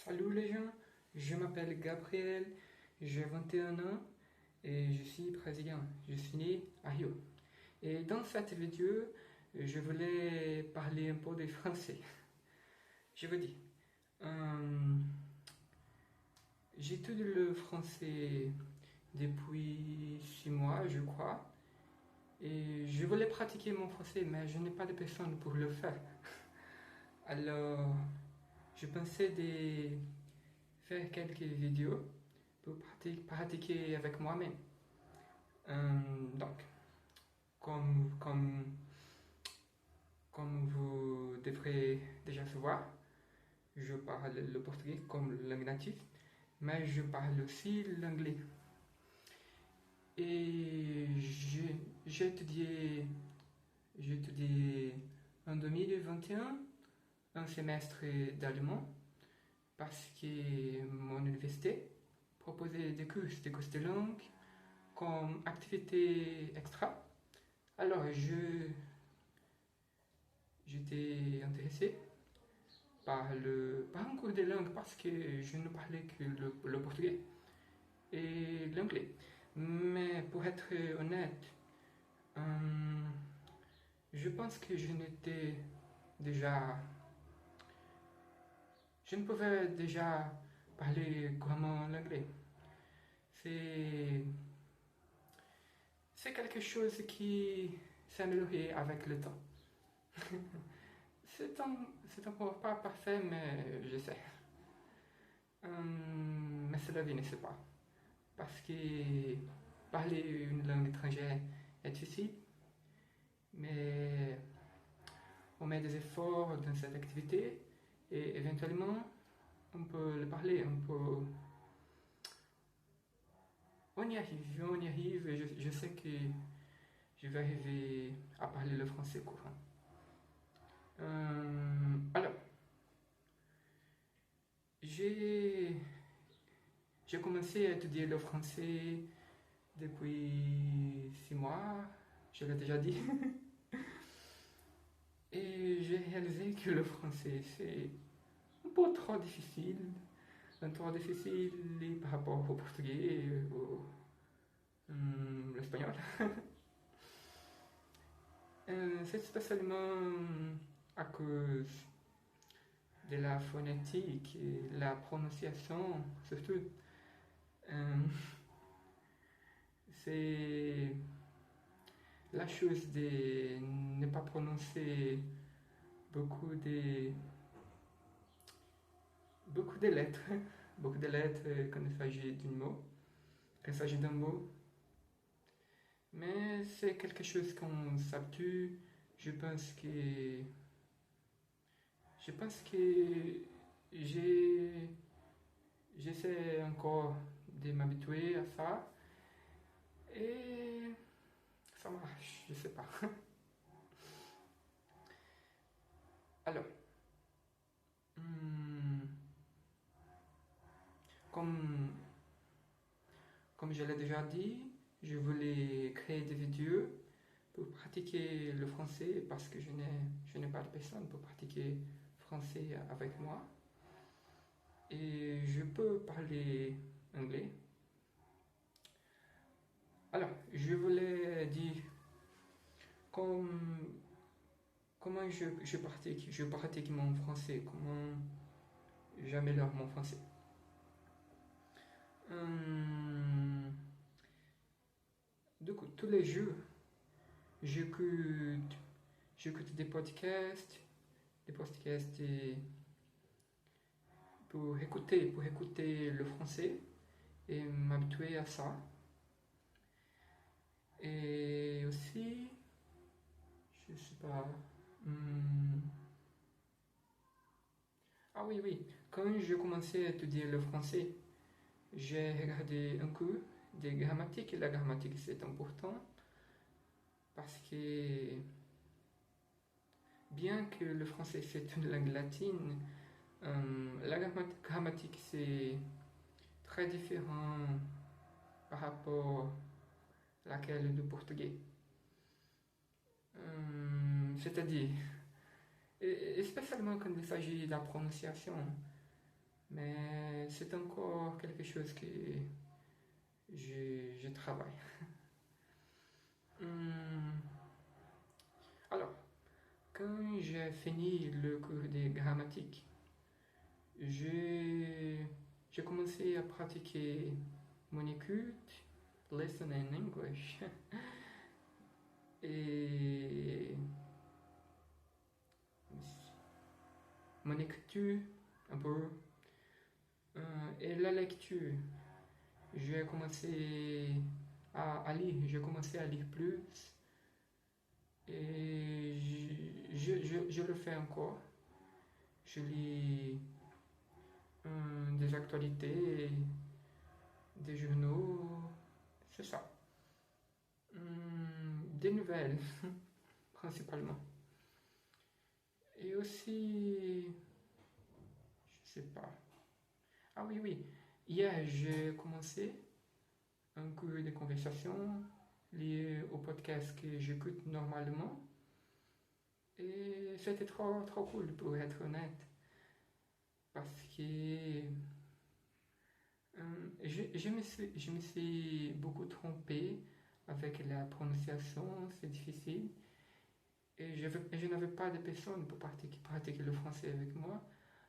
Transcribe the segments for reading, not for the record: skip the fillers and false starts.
Salut les gens, je m'appelle Gabriel, j'ai 21 ans et je suis brésilien. Je suis né à Rio. Et dans cette vidéo, je voulais parler un peu de français. Je vous dis, euh, j'étudie le français depuis 6 mois, je crois. Et je voulais pratiquer mon français, mais je n'ai pas de personne pour le faire. Alors, je pensais de faire quelques vidéos pour pratiquer avec moi-même. Donc, comme, comme vous devrez déjà savoir, je parle le portugais comme langue native, mais je parle aussi l'anglais. Et j'ai étudié en 2021 un semestre d'allemand parce que mon université proposait des courses de langue comme activité extra. Alors, j'étais intéressé par un cours de langue parce que je ne parlais que le portugais et l'anglais. Mais pour être honnête, euh, je pense que déjà, je ne pouvais déjà parler couramment l'anglais. C'est, c'est quelque chose qui s'est amélioré avec le temps. C'est encore pas parfait, mais je sais. Mais c'est la vie, n'est-ce pas? Parce que parler une langue étrangère est difficile, mais on met des efforts dans cette activité et éventuellement on peut le parler, on y arrive et je sais que je vais arriver à parler le français courant. Alors, j'ai j'ai commencé à étudier le français depuis 6 mois, je l'ai déjà dit. Et j'ai réalisé que le français, c'est un peu trop difficile. Un trop difficile par rapport au portugais et l'espagnol. C'est spécialement à cause de la phonétique et la prononciation, surtout. Euh, c'est la chose de ne pas prononcer beaucoup de, beaucoup de lettres, beaucoup de lettres quand il s'agit quand il s'agit d'un mot. Mais c'est quelque chose qu'on s'habitue. Je pense que, je pense que j'ai, j'essaie encore de m'habituer à ça et ça marche, je sais pas. Alors, hum, comme, comme je l'ai déjà dit, je voulais créer des vidéos pour pratiquer le français parce que je n'ai pas de personne pour pratiquer français avec moi. Et je peux parler anglais. Alors, je voulais dire comme, comment je pratique mon français, comment j'améliore mon français. Hum, du coup, tous les jours, j'écoute, j'écoute des podcasts pour écouter le français et m'habituer à ça. Et aussi, je sais pas. hum, Ah oui, oui. Quand j'ai commencé à étudier le français, j'ai regardé un cours de grammatique. Et la grammatique, c'est important parce que bien que le français, c'est une langue latine, la grammatique, c'est très différent par rapport à laquelle du portugais. C'est-à-dire, et spécialement quand il s'agit de la prononciation. Mais c'est encore quelque chose que je travaille. Hum, Alors, quand j'ai fini le cours de grammatique, j'ai j'ai commencé à pratiquer mon écoute, listen in English, et mon écriture un peu, et la lecture. J'ai commencé à lire, j'ai commencé à lire plus, et je le fais encore. Je lis des actualités, des journaux, c'est ça. Des nouvelles, principalement. Et aussi, je sais pas. Ah oui, oui. Hier, j'ai commencé un cours de conversation lié au podcast que j'écoute normalement. Et c'était trop, trop cool, pour être honnête. Parce que je me suis beaucoup trompé avec la prononciation, c'est difficile. Et je n'avais pas de personne pour pratiquer le français avec moi.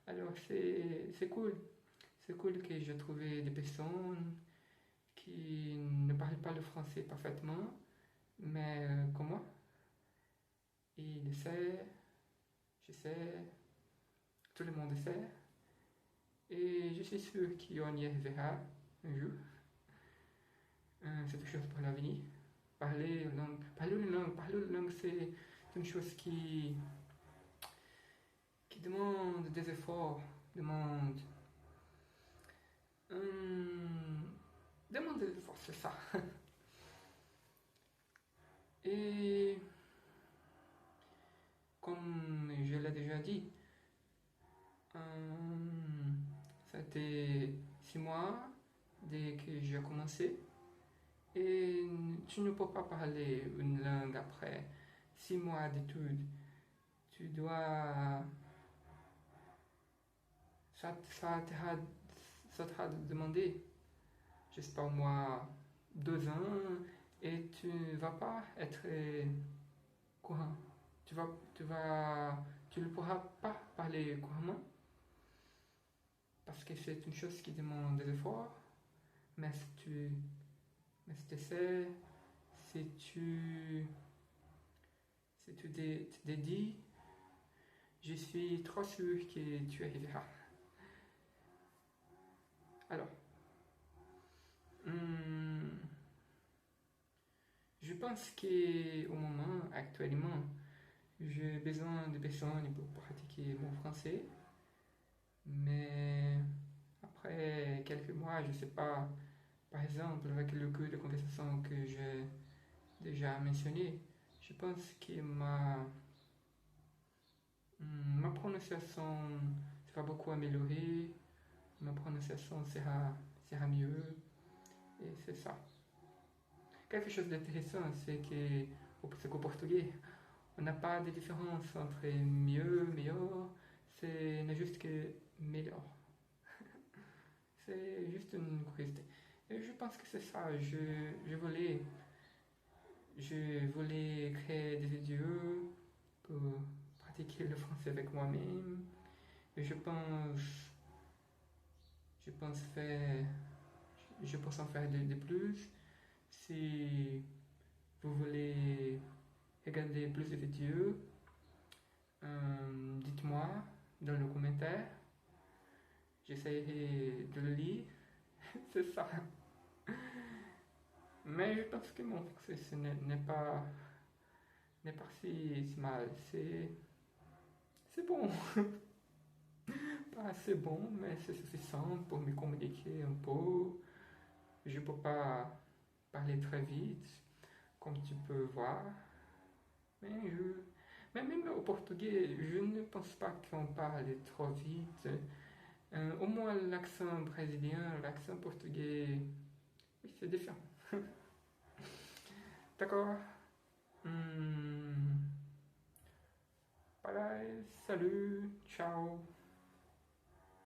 Alors c'est cool. C'est cool que j'ai trouvé des personnes qui ne parlent pas le français parfaitement, mais comme moi, ils essaient, je sais, tout le monde essaie. Et je suis sûr qu'on y arrivera un jour. C'est quelque chose pour l'avenir. Parler une langue, c'est une chose qui demande des efforts, demande, demande des efforts, c'est ça. Et comme je l'ai déjà dit, ça a été 6 mois dès que j'ai commencé. Et tu ne peux pas parler une langue après 6 mois d'études. Tu dois. Ça, ça t'aura ça t'aura demandé, je sais pas moi, 2 ans et tu ne vas pas être courant. Tu ne pourras pas parler couramment parce que c'est une chose qui demande des efforts. Mais mais si tu essaies, si tu, si tu te dédies, je suis trop sûr que tu arriveras. Alors, je pense qu'au moment, actuellement, j'ai besoin de personnes pour pratiquer mon français. Mais après quelques mois, je sais pas, par exemple, avec le cours de conversation que j'ai déjà mentionné, je pense que ma prononciation sera beaucoup améliorée, ma prononciation sera mieux, et c'est ça. Quelque chose d'intéressant, c'est qu'au portugais, on n'a pas de différence entre mieux, meilleur, n'est juste que meilleur. C'est juste une curiosité. Et je pense que c'est ça. Je voulais créer des vidéos pour pratiquer le français avec moi-même. Et je pense faire, je pense en faire de plus. Si vous voulez regarder plus de vidéos, dites-moi dans le commentaire. J'essaierai de le lire. C'est ça. Mais je pense que mon français n'est pas si mal. C'est bon. Pas assez bon, mais c'est suffisant pour me communiquer un peu. Je peux pas parler très vite, comme tu peux voir. Mais, mais même au portugais, je ne pense pas qu'on parle trop vite. Au moins l'accent brésilien, l'accent portugais, oui, c'est différent. D'accord. Bye bye, salut, ciao.